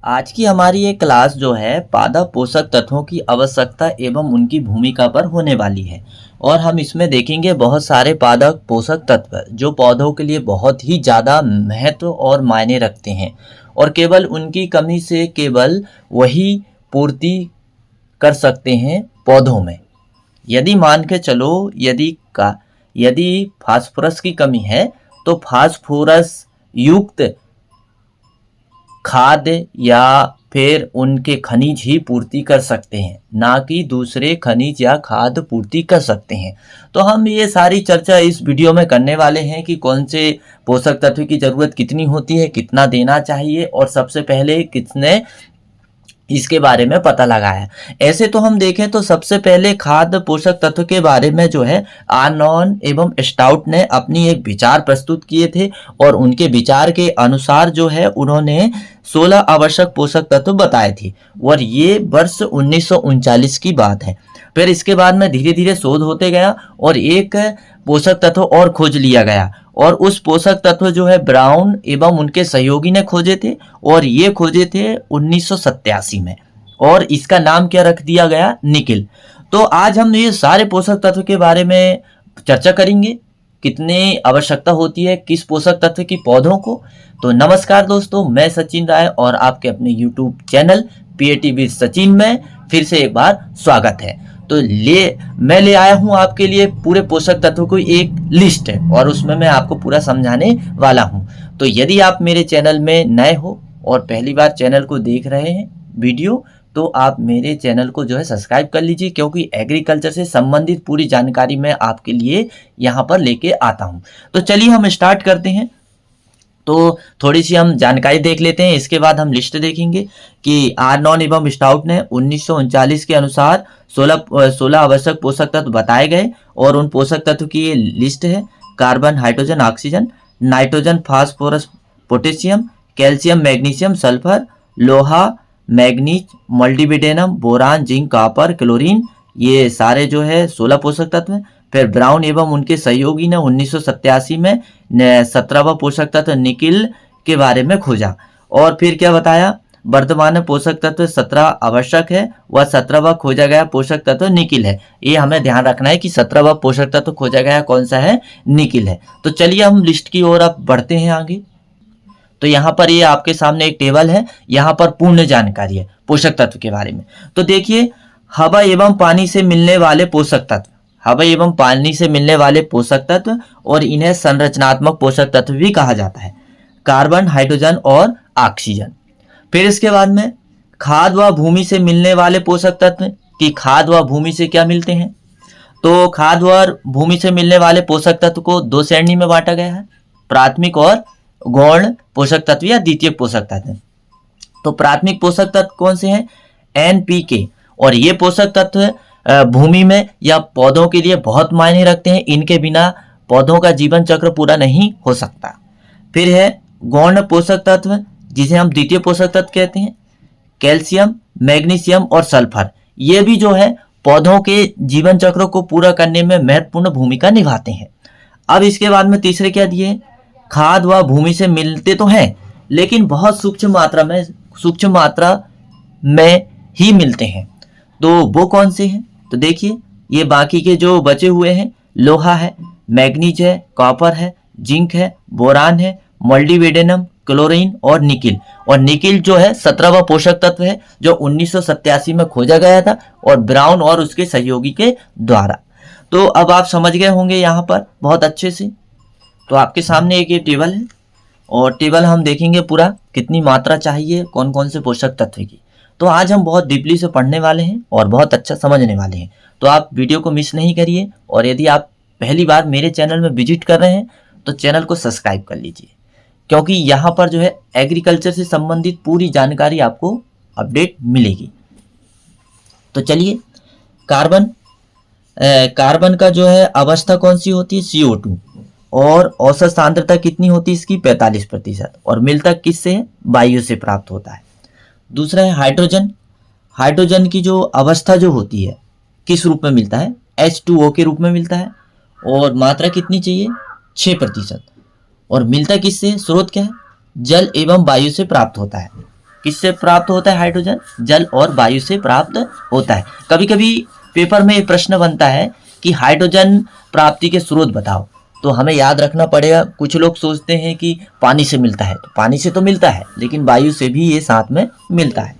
आज की हमारी ये क्लास जो है पादप पोषक तत्वों की आवश्यकता एवं उनकी भूमिका पर होने वाली है। और हम इसमें देखेंगे बहुत सारे पादप पोषक तत्व जो पौधों के लिए बहुत ही ज़्यादा महत्व और मायने रखते हैं और केवल उनकी कमी से केवल वही पूर्ति कर सकते हैं पौधों में। यदि मान के चलो यदि फास्फोरस की कमी है तो फास्फोरस युक्त खाद्य या फिर उनके खनिज ही पूर्ति कर सकते हैं, ना कि दूसरे खनिज या खाद्य पूर्ति कर सकते हैं। तो हम ये सारी चर्चा इस वीडियो में करने वाले हैं कि कौन से पोषक तत्व की ज़रूरत कितनी होती है, कितना देना चाहिए और सबसे पहले किसने इसके बारे में पता लगाया। ऐसे तो हम देखें तो सबसे पहले खाद्य पोषक तत्व के बारे में जो है आर्नॉन एवं स्टाउट ने अपनी एक विचार प्रस्तुत किए थे और उनके विचार के अनुसार जो है उन्होंने 16 आवश्यक पोषक तत्व बताए थे और ये वर्ष 1939 की बात है। फिर इसके बाद में धीरे धीरे शोध होते गया और एक पोषक तत्व और खोज लिया गया और उस पोषक तत्व जो है ब्राउन एवं उनके सहयोगी ने खोजे थे और ये खोजे थे 1987 में और इसका नाम क्या रख दिया गया, निकिल। तो आज हम ये सारे पोषक तत्व के बारे में चर्चा करेंगे, कितनी आवश्यकता होती है किस पोषक तत्व की पौधों को। तो नमस्कार दोस्तों, मैं सचिन राय और आपके अपने YouTube channel PAT with Sachin में फिर से एक बार स्वागत है। तो मैं ले आया हूं आपके लिए पूरे पोषक तत्वों को एक लिस्ट है और उसमें मैं आपको पूरा समझाने वाला हूं। तो यदि आप मेरे चैनल में नए हो और पहली बार चैनल को देख रहे हैं वीडियो, तो आप मेरे चैनल को जो है सब्सक्राइब कर लीजिए, क्योंकि एग्रीकल्चर से संबंधित पूरी जानकारी मैं आपके लिए यहाँ पर लेके आता हूँ। तो चलिए हम स्टार्ट करते हैं। तो थोड़ी सी हम जानकारी देख लेते हैं, इसके बाद हम लिस्ट देखेंगे कि आर्नॉन एवं स्टाउट ने 1939 के अनुसार 16 आवश्यक पोषक तत्व बताए गए और उन पोषक तत्व की ये लिस्ट है। Carbon, hydrogen, oxygen, nitrogen, phosphorus, potassium, calcium, magnesium, sulphur, लोहा, manganese, molybdenum, boron, zinc, copper, chlorine, ये सारे जो है 16 पोषक तत्व हैं। फिर ब्राउन एवं उनके सहयोगी ने 1987 में 17वां पोषक तत्व निकिल के बारे में खोजा और फिर क्या बताया, वर्तमान में पोषक तत्व 17 आवश्यक है, वह 17वां खोजा गया पोषक तत्व निकिल है। ये हमें ध्यान रखना है कि 17वां पोषक तत्व खोजा गया कौन सा है, निकिल है। तो चलिए हम लिस्ट की ओर अब बढ़ते हैं आगे। तो यहाँ पर ये आपके सामने एक टेबल है, यहाँ पर पूर्ण जानकारी है पोषक तत्व के बारे में। तो देखिए, हवा एवं पानी से मिलने वाले पोषक तत्व, हवा एवं पानी से मिलने वाले पोषक तत्व और इन्हें संरचनात्मक पोषक तत्व भी कहा जाता है, कार्बन, हाइड्रोजन और ऑक्सीजन। फिर इसके बाद में खाद व भूमि से मिलने वाले पोषक तत्व कि खाद व भूमि से क्या मिलते हैं। तो खाद व भूमि से मिलने वाले पोषक तत्व को दो श्रेणी में बांटा गया है, प्राथमिक और गौण पोषक तत्व या द्वितीयक पोषक तत्व। तो प्राथमिक पोषक तत्व कौन से हैं, NPK, और ये पोषक तत्व भूमि में या पौधों के लिए बहुत मायने रखते हैं, इनके बिना पौधों का जीवन चक्र पूरा नहीं हो सकता। फिर है गौण पोषक तत्व जिसे हम द्वितीय पोषक तत्व कहते हैं, कैल्शियम, मैग्नीशियम और सल्फर, ये भी जो है पौधों के जीवन चक्र को पूरा करने में महत्वपूर्ण भूमिका निभाते हैं। अब इसके बाद में तीसरे क्या दिए, खाद व भूमि से मिलते तो हैं लेकिन बहुत सूक्ष्म मात्रा में ही मिलते हैं। तो वो कौन से हैं, तो देखिए ये बाकी के जो बचे हुए हैं, लोहा है, मैग्नीज है, कॉपर है, जिंक है, बोरान है, मोल्डिबिडेनम, क्लोरीन और निकिल। और निकिल जो है 17वां पोषक तत्व है जो 1987 में खोजा गया था और ब्राउन और उसके सहयोगी के द्वारा। तो अब आप समझ गए होंगे यहाँ पर बहुत अच्छे से। तो आपके सामने एक ये टेबल है और टेबल हम देखेंगे पूरा कितनी मात्रा चाहिए कौन कौन से पोषक तत्व की। तो आज हम बहुत डीपली से पढ़ने वाले हैं और बहुत अच्छा समझने वाले हैं। तो आप वीडियो को मिस नहीं करिए और यदि आप पहली बार मेरे चैनल में विजिट कर रहे हैं तो चैनल को सब्सक्राइब कर लीजिए, क्योंकि यहाँ पर जो है एग्रीकल्चर से संबंधित पूरी जानकारी आपको अपडेट मिलेगी। तो चलिए, कार्बन का जो है अवस्था कौन सी होती है, CO2, और औसत सांद्रता कितनी होती है इसकी, 45%, और मिलता किससे है, वायु से प्राप्त होता है। दूसरा है हाइड्रोजन, हाइड्रोजन की जो अवस्था जो होती है किस रूप में मिलता है, H2O के रूप में मिलता है और मात्रा कितनी चाहिए, 6%, और मिलता किससे, स्रोत क्या है, जल एवं वायु से प्राप्त होता है। किससे प्राप्त होता है हाइड्रोजन? जल और वायु से प्राप्त होता है। कभी कभी पेपर में प्रश्न बनता है कि हाइड्रोजन प्राप्ति के स्रोत बताओ, तो हमें याद रखना पड़ेगा। कुछ लोग सोचते हैं कि पानी से मिलता है, तो पानी से तो मिलता है, लेकिन वायु से भी ये साथ में मिलता है।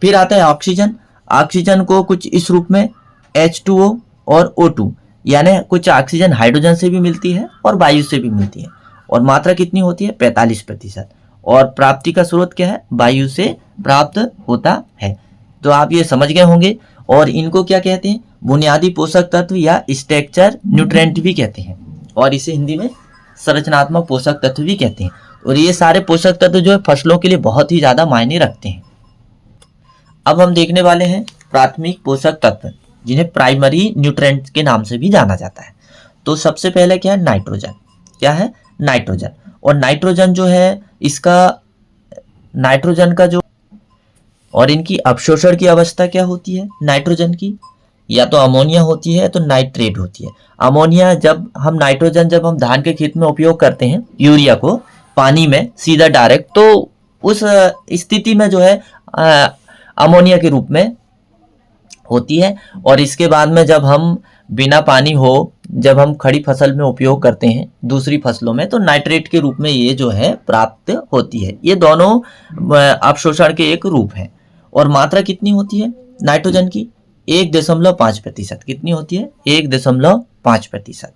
फिर आता है ऑक्सीजन। ऑक्सीजन को कुछ इस रूप में H2O और O2, यानी कुछ ऑक्सीजन हाइड्रोजन से भी मिलती है और वायु से भी मिलती है। और मात्रा कितनी होती है? 45%। और प्राप्ति का स्रोत क्या है? वायु से प्राप्त होता है। तो आप ये समझ गए होंगे। और इनको क्या कहते हैं? बुनियादी पोषक तत्व या स्ट्रक्चर न्यूट्रिएंट भी कहते हैं, और इसे हिंदी में संरचनात्मक पोषक तत्व भी कहते हैं। और ये सारे पोषक तत्व जो है फसलों के लिए बहुत ही ज़्यादा मायने रखते हैं। अब हम देखने वाले हैं प्राथमिक पोषक तत्व, जिन्हें प्राइमरी न्यूट्रिएंट्स के नाम से भी जाना जाता है। तो सबसे पहले क्या है? नाइट्रोजन। क्या है? नाइट्रोजन। और नाइट्रोजन जो है, इसका नाइट्रोजन का जो और इनकी अवशोषण की अवस्था क्या होती है नाइट्रोजन की? या तो अमोनिया होती है, तो नाइट्रेट होती है। अमोनिया जब हम नाइट्रोजन जब हम धान के खेत में उपयोग करते हैं यूरिया को पानी में सीधा डायरेक्ट, तो उस स्थिति में जो है अमोनिया के रूप में होती है। और इसके बाद में जब हम बिना पानी हो, जब हम खड़ी फसल में उपयोग करते हैं दूसरी फसलों में, तो नाइट्रेट के रूप में ये जो है प्राप्त होती है। ये दोनों अवशोषण के एक रूप हैं। और मात्रा कितनी होती है नाइट्रोजन की? 1.5%। कितनी होती है? 1.5%।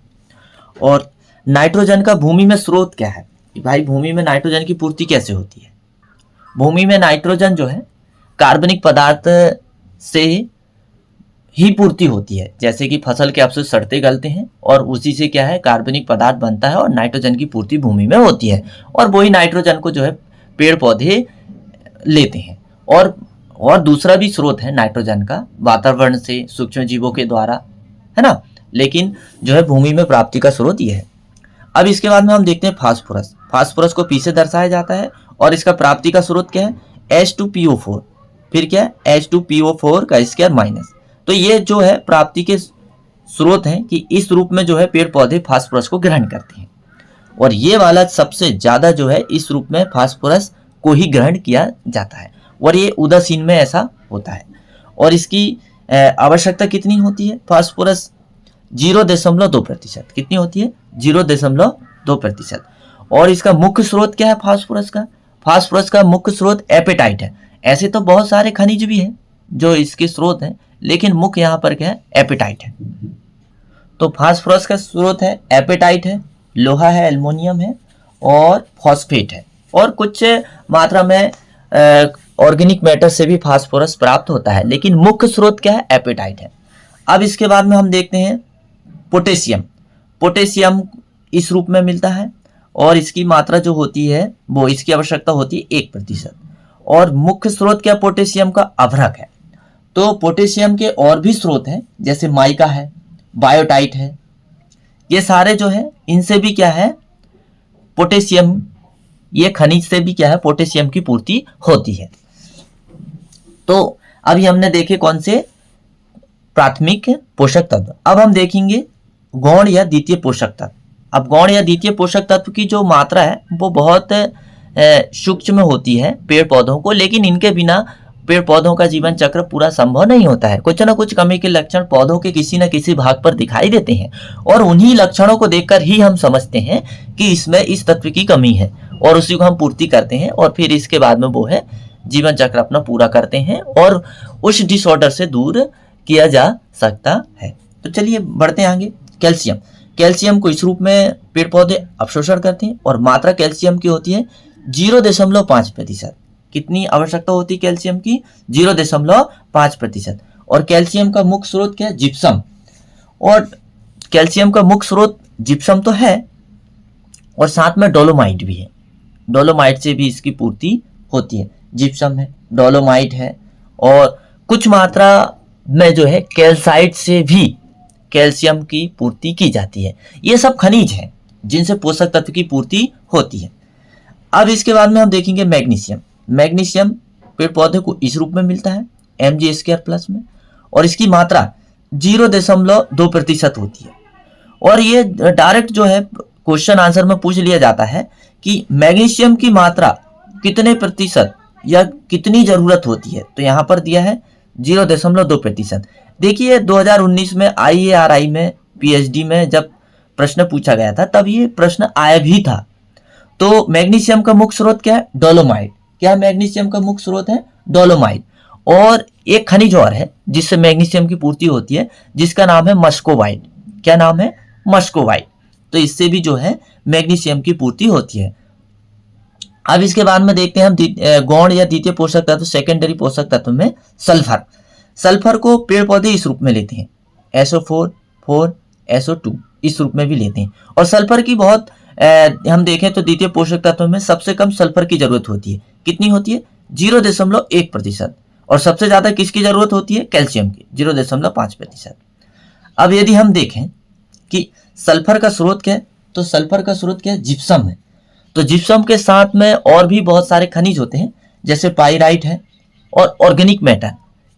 और नाइट्रोजन का भूमि में स्रोत क्या है? भाई भूमि में नाइट्रोजन की पूर्ति कैसे होती है? भूमि में नाइट्रोजन जो है कार्बनिक पदार्थ से ही पूर्ति होती है। जैसे कि फसल के अवशेष सड़ते गलते हैं और उसी से क्या है कार्बनिक पदार्थ बनता है और नाइट्रोजन की पूर्ति भूमि में होती है। और वही नाइट्रोजन को जो है पेड़ पौधे लेते हैं। और दूसरा भी स्रोत है नाइट्रोजन का वातावरण से, सूक्ष्म जीवों के द्वारा, है ना। लेकिन जो है भूमि में प्राप्ति का स्रोत ये है। अब इसके बाद में हम देखते हैं फास्फोरस। फास्फोरस को P से दर्शाया जाता है और इसका प्राप्ति का स्रोत क्या है? H2PO4। फिर क्या है? H2PO4 का स्क्वायर माइनस। तो ये जो है प्राप्ति के स्रोत हैं कि इस रूप में जो है पेड़ पौधे फास्फोरस को ग्रहण करते हैं। और ये वाला सबसे ज़्यादा जो है इस रूप में फास्फोरस को ही ग्रहण किया जाता है। और ये उदासीन में ऐसा होता है। और इसकी आवश्यकता कितनी होती है? फास्फोरस 0.2%। कितनी होती है? 0.2%। और इसका मुख्य स्रोत क्या है फास्फोरस का? फास्फोरस का मुख्य स्रोत एपेटाइट है। ऐसे तो बहुत सारे खनिज भी हैं जो इसके स्रोत हैं, लेकिन मुख्य यहाँ पर क्या है? एपेटाइट है। तो फास्फोरस का स्रोत है एपेटाइट है, लोहा है, एल्युमिनियम है और फॉस्फेट है। और कुछ मात्रा में ऑर्गेनिक मैटर से भी फास्फोरस प्राप्त होता है, लेकिन मुख्य स्रोत क्या है? एपेटाइट है। अब इसके बाद में हम देखते हैं पोटेशियम। पोटेशियम इस रूप में मिलता है और इसकी मात्रा जो होती है वो इसकी आवश्यकता होती है 1%। और मुख्य स्रोत क्या? पोटेशियम का अभ्रक है। तो पोटेशियम के और भी स्रोत हैं, जैसे माइका है, बायोटाइट है। ये सारे जो है इनसे भी क्या है? पोटेशियम, ये खनिज से भी क्या है? पोटेशियम की पूर्ति होती है। तो अभी हमने देखे कौन से? प्राथमिक पोषक तत्व। अब हम देखेंगे गौण या द्वितीय पोषक तत्व। अब गौण या द्वितीय पोषक तत्व की जो मात्रा है वो बहुत सूक्ष्म होती है पेड़ पौधों को, लेकिन इनके बिना पेड़ पौधों का जीवन चक्र पूरा संभव नहीं होता है। कुछ ना कुछ कमी के लक्षण पौधों के किसी न किसी भाग पर दिखाई देते हैं और उन्हीं लक्षणों को देखकर ही हम समझते हैं कि इसमें इस तत्व की कमी है और उसी को हम पूर्ति करते हैं और फिर इसके बाद में वो है जीवन चक्र अपना पूरा करते हैं और उस डिसऑर्डर से दूर किया जा सकता है। तो चलिए बढ़ते हैं आगे। कैल्शियम। कैल्शियम को इस रूप में पेड़ पौधे अवशोषण करते हैं और मात्रा कैल्शियम की होती है 0.5%। कितनी आवश्यकता होती है कैल्शियम की? 0.5%। और कैल्शियम का मुख्य स्रोत क्या है? जिप्सम। और कैल्शियम का मुख्य स्रोत जिप्सम तो है और साथ में डोलोमाइट भी है। डोलोमाइट से भी इसकी पूर्ति होती है। जिप्सम है, डोलोमाइट है और कुछ मात्रा में जो है कैल्साइट से भी कैल्शियम की पूर्ति की जाती है। ये सब खनिज हैं जिनसे पोषक तत्व की पूर्ति होती है। अब इसके बाद में हम देखेंगे मैग्नीशियम। मैग्नीशियम पेड़ पौधे को इस रूप में मिलता है Mg² में और इसकी मात्रा 0.2% होती है। और ये डायरेक्ट जो है क्वेश्चन आंसर में पूछ लिया जाता है कि मैग्नीशियम की मात्रा कितने प्रतिशत या कितनी जरूरत होती है, तो यहाँ पर दिया है 0.2%। देखिए 2019 में IARI में PhD में जब प्रश्न पूछा गया था तब ये प्रश्न आया भी था। तो मैग्नीशियम का मुख्य स्रोत क्या है? डोलोमाइट। क्या मैग्नीशियम का मुख्य स्रोत है? डोलोमाइट। और एक खनिज और है जिससे मैग्नीशियम की पूर्ति होती है, जिसका नाम है मस्कोवाइट। क्या नाम है? मस्कोवाइट। तो इससे भी जो है मैग्नीशियम की पूर्ति होती है। अब इसके बाद में देखते हैं हम गौण या द्वितीय पोषक तत्व, सेकेंडरी पोषक तत्व में सल्फर। सल्फर को पेड़ पौधे इस रूप में लेते हैं, SO4, 4, SO2 इस रूप में भी लेते हैं। और सल्फर की बहुत हम देखें तो द्वितीय पोषक तत्व में सबसे कम सल्फर की जरूरत होती है। कितनी होती है? 0.1%। और सबसे ज्यादा किसकी जरूरत होती है? कैल्शियम की, 0.5%। अब यदि हम देखें कि सल्फर का स्रोत क्या है, तो सल्फर का स्रोत क्या है? जिप्सम है। तो जिप्सम के साथ में और भी बहुत सारे खनिज होते हैं, जैसे पाइराइट है और ऑर्गेनिक मैटर,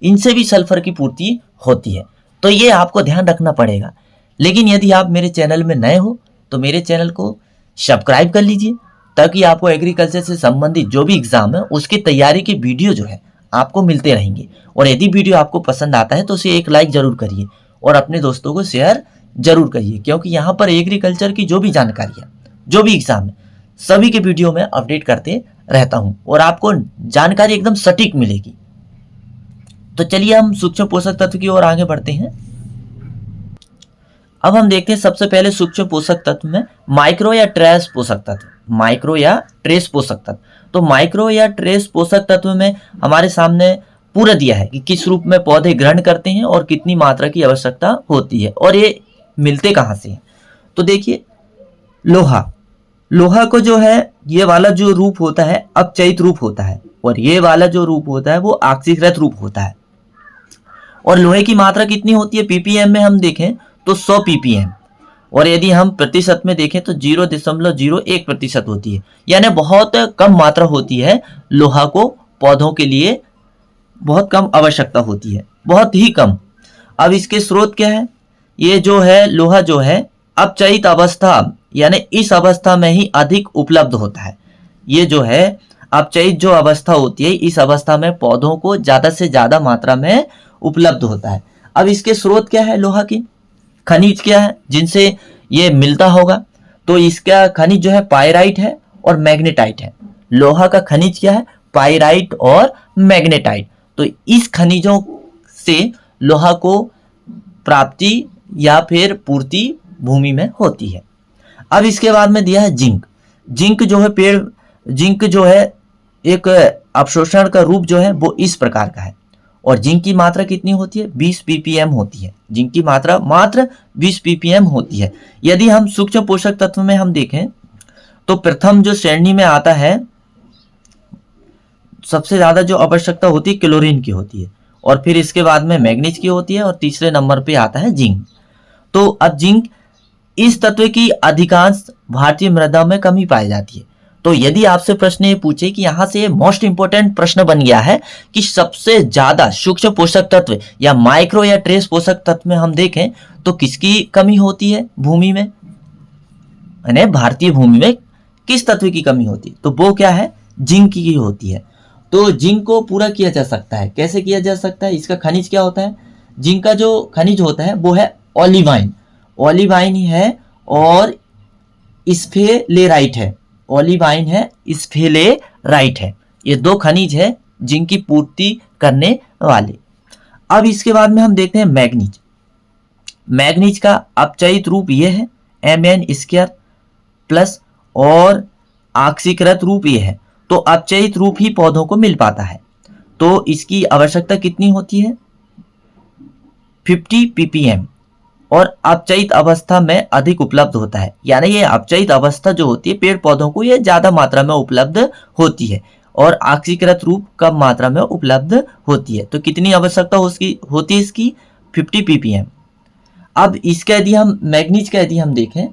इनसे भी सल्फर की पूर्ति होती है। तो ये आपको ध्यान रखना पड़ेगा। लेकिन यदि आप मेरे चैनल में नए हो तो मेरे चैनल को सब्सक्राइब कर लीजिए, ताकि आपको एग्रीकल्चर से संबंधित जो भी एग्जाम है उसकी तैयारी की वीडियो जो है आपको मिलते रहेंगे। और यदि वीडियो आपको पसंद आता है तो उसे एक लाइक जरूर करिए और अपने दोस्तों को शेयर जरूर करिए, क्योंकि यहाँ पर एग्रीकल्चर की जो भी जानकारी है, जो भी एग्जाम है, सभी के वीडियो में अपडेट करते रहता हूँ और आपको जानकारी एकदम सटीक मिलेगी। तो चलिए हम सूक्ष्म पोषक तत्व की ओर आगे बढ़ते हैं। अब हम देखते हैं सबसे पहले सूक्ष्म पोषक तत्व में माइक्रो या ट्रेस पोषक तत्व। माइक्रो या ट्रेस पोषक तत्व, तो माइक्रो या ट्रेस पोषक तत्व में हमारे सामने पूरा दिया है कि किस रूप में पौधे ग्रहण करते हैं और कितनी मात्रा की आवश्यकता होती है और ये मिलते कहाँ से हैं। तो देखिए लोहा, लोहा को जो है ये वाला जो रूप होता है अपचयित रूप होता है, और ये वाला जो रूप होता है वो ऑक्सीकृत रूप होता है। और लोहे की मात्रा कितनी होती है? ppm में हम देखें तो 100 ppm, और यदि हम प्रतिशत में देखें तो 0.01% होती है, यानी बहुत कम मात्रा होती है। लोहा को पौधों के लिए बहुत कम आवश्यकता होती है, बहुत ही कम। अब इसके स्रोत क्या है? ये जो है लोहा जो है अपचयित अवस्था, यानी इस अवस्था में ही अधिक उपलब्ध होता है। ये जो है अपचयित जो अवस्था होती है, इस अवस्था में पौधों को ज्यादा से ज्यादा मात्रा में उपलब्ध होता है। अब इसके स्रोत क्या है? लोहा की खनिज क्या है जिनसे ये मिलता होगा? तो इसका खनिज जो है पाइराइट है और मैग्नेटाइट है। लोहा का खनिज क्या है? पाइराइट और मैग्नेटाइट। तो इस खनिजों से लोहा को प्राप्ति या फिर पूर्ति भूमि में होती है। अब इसके बाद में दिया है जिंक। जिंक जो है जिंक जो है एक अवशोषण का रूप जो है वो इस प्रकार का है, और जिंक की मात्रा कितनी होती है? 20 ppm होती है। जिंक की मात्रा मात्र 20 ppm होती है। यदि हम सूक्ष्म पोषक तत्व में हम देखें तो प्रथम जो श्रेणी में आता है, सबसे ज्यादा जो आवश्यकता होती है क्लोरीन की होती है, और फिर इसके बाद में मैग्नीज की होती है, और तीसरे नंबर पे आता है जिंक। तो अब जिंक इस तत्व की अधिकांश भारतीय मृदा में कमी पाई जाती है। तो यदि आपसे प्रश्न ये पूछे कि यहाँ से मोस्ट इंपोर्टेंट प्रश्न बन गया है कि सबसे ज्यादा सूक्ष्म पोषक तत्व या माइक्रो या ट्रेस पोषक तत्व में हम देखें तो किसकी कमी होती है भूमि में, यानी भारतीय भूमि में किस तत्व की कमी होती है? तो वो क्या है? जिंक की होती है। तो जिंक को पूरा किया जा सकता है। कैसे किया जा सकता है? इसका खनिज क्या होता है? जिंक का जो खनिज होता है वो है ओलिवाइन। ओलिवाइन है और स्फेलेराइट है। ओलिवाइन है, स्फेलेराइट है। ये दो खनिज है जिंक की पूर्ति करने वाले। अब इसके बाद में हम देखते हैं मैग्नीज। मैग्नीज का अपचयित रूप ये है Mn² प्लस, और ऑक्सीकृत रूप ये है। तो अपचयित रूप ही पौधों को मिल पाता है। तो इसकी आवश्यकता कितनी होती है? 50 ppm, और अपचयित अवस्था में अधिक उपलब्ध होता है। यानी ये अपचयित अवस्था जो होती है पेड़ पौधों को ये ज्यादा मात्रा में उपलब्ध होती है, और ऑक्सीकृत रूप कम मात्रा में उपलब्ध होती है। तो कितनी आवश्यकता होती है इसकी? 50 ppm। अब इसका यदि हम मैग्नीज का यदि हम देखें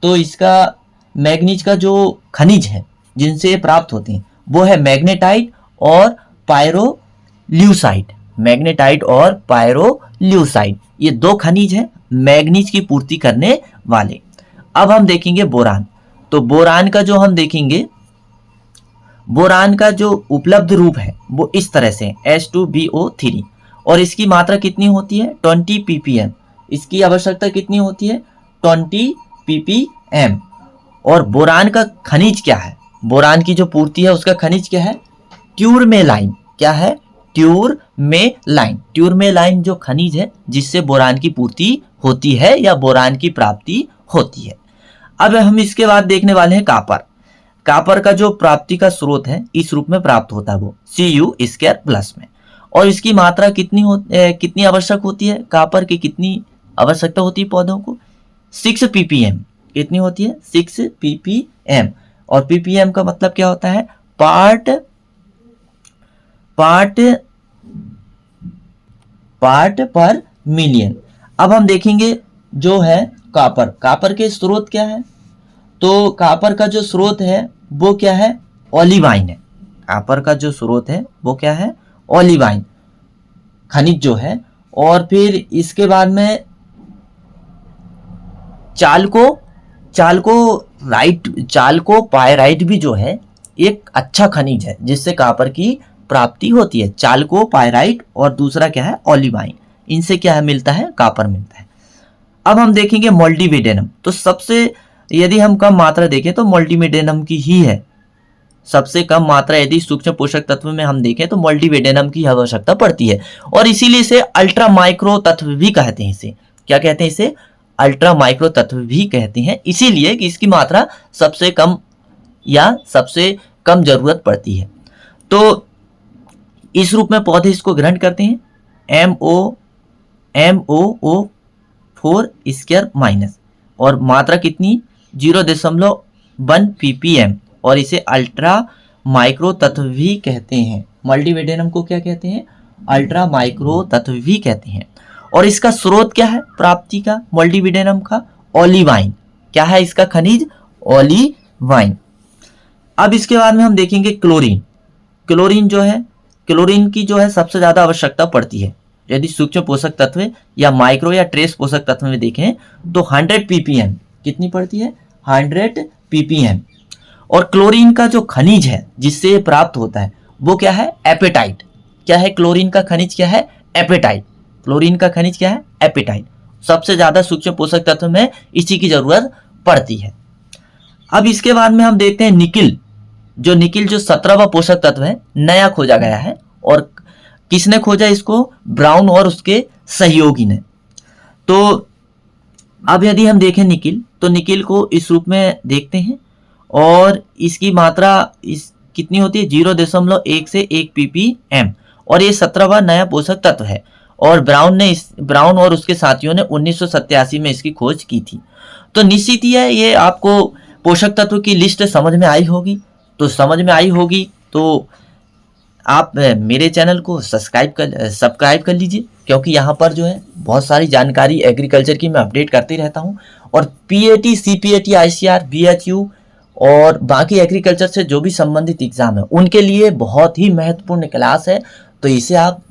तो इसका मैग्नीज का जो खनिज है जिनसे प्राप्त होते हैं वो है मैग्नेटाइट और पायरोल्यूसाइट। मैग्नेटाइट और पायरोल्यूसाइट, ये दो खनिज हैं मैग्नीज की पूर्ति करने वाले। अब हम देखेंगे बोरान। तो बोरान का जो हम देखेंगे बोरान का जो उपलब्ध रूप है वो इस तरह से H2BO3 और इसकी मात्रा कितनी होती है 20 ppm। इसकी आवश्यकता कितनी होती है 20 ppm। और बोरान का खनिज क्या है, बोरान की जो पूर्ति है उसका खनिज क्या है ट्यूरमेलाइन। क्या है ट्यूरमेलाइन। ट्यूरमेलाइन जो खनिज है जिससे बोरान की पूर्ति होती है या बोरान की प्राप्ति होती है। अब हम इसके बाद देखने वाले हैं कापर। कापर का जो प्राप्ति का स्रोत है इस रूप में प्राप्त होता है वो Cu2+ में। और इसकी मात्रा कितनी आवश्यक होती है, कापर की कितनी आवश्यकता होती है पौधों को 6 ppm। कितनी होती है 6 ppm। और ppm का मतलब क्या होता है पार्ट पर मिलियन। अब हम देखेंगे जो है कापर के स्रोत क्या है, तो कापर का जो स्रोत है वो क्या है ओलिवाइन है। कापर का जो स्रोत है वो क्या है ओलिवाइन खनिज जो है। और फिर इसके बाद में चाल्को पायराइट भी जो है एक अच्छा खनिज है जिससे कापर की प्राप्ति होती है। चाल्को पायराइट और दूसरा क्या है ओलिवाइन, इनसे क्या है मिलता है कापर मिलता है। अब हम देखेंगे मोल्डिबेडेनम। तो सबसे यदि हम कम मात्रा देखें तो मोल्डिबेडेनम की ही है सबसे कम मात्रा। यदि सूक्ष्म पोषक तत्व में हम देखें तो मोल्डिबेडेनम की आवश्यकता पड़ती है और इसीलिए इसे अल्ट्रा माइक्रो तत्व भी कहते हैं। इसे क्या कहते हैं, इसे अल्ट्रा माइक्रो तत्व भी कहते हैं, इसीलिए कि इसकी मात्रा सबसे कम या सबसे कम जरूरत पड़ती है। तो इस रूप में पौधे इसको ग्रहण करते हैं MOO4 और मात्रा कितनी 0.1 ppm और इसे अल्ट्रा माइक्रो तत्व भी कहते हैं। मल्टीवेडेनम को क्या कहते हैं अल्ट्रा माइक्रो तत्व भी कहते हैं। और इसका स्रोत क्या है प्राप्ति का मल्टीवेडेनम का ओलिवाइन। क्या है इसका खनिज ओलिवाइन। अब इसके बाद में हम देखेंगे क्लोरीन जो है, क्लोरीन की जो है सबसे ज्यादा आवश्यकता पड़ती है। यदि सूक्ष्म पोषक तत्व या माइक्रो या ट्रेस पोषक तत्व में देखें तो 100 ppm कितनी पड़ती है 100 ppm। और क्लोरीन का जो खनिज है जिससे ये प्राप्त होता है वो क्या है एपेटाइट। क्या है क्लोरीन का खनिज क्या है एपेटाइट। क्लोरीन का खनिज क्या है एपेटाइट। सबसे ज्यादा सूक्ष्म पोषक तत्व में इसी की जरूरत पड़ती है। अब इसके बाद में हम देखते हैं निकिल जो 17वां पोषक तत्व है नया खोजा गया है। और किसने खोजा इसको ब्राउन और उसके सहयोगी ने। तो अब यदि हम देखें निकिल तो निकिल को इस रूप में देखते हैं और इसकी मात्रा कितनी होती है 0.1 से 1 ppm और ये 17वां नया पोषक तत्व है। और ब्राउन और उसके साथियों ने 1987 में इसकी खोज की थी। तो निश्चित ही है ये आपको पोषक तत्व की लिस्ट समझ में आई होगी। तो आप मेरे चैनल को सब्सक्राइब कर लीजिए क्योंकि यहाँ पर जो है बहुत सारी जानकारी एग्रीकल्चर की मैं अपडेट करते रहता हूँ। और PAT, CPAT, ICR, BHU और बाकी एग्रीकल्चर से जो भी संबंधित एग्जाम है उनके लिए बहुत ही महत्वपूर्ण क्लास है। तो इसे आप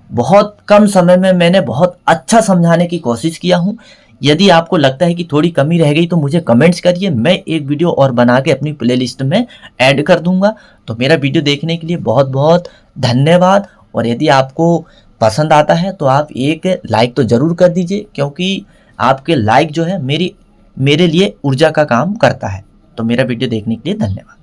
बहुत कम समय में मैंने बहुत अच्छा समझाने की कोशिश किया हूँ। यदि आपको लगता है कि थोड़ी कमी रह गई तो मुझे कमेंट्स करिए, मैं एक वीडियो और बना के अपनी प्लेलिस्ट में ऐड कर दूंगा। तो मेरा वीडियो देखने के लिए बहुत बहुत धन्यवाद। और यदि आपको पसंद आता है तो आप एक लाइक तो ज़रूर कर दीजिए क्योंकि आपके लाइक जो है मेरे लिए ऊर्जा का काम करता है। तो मेरा वीडियो देखने के लिए धन्यवाद।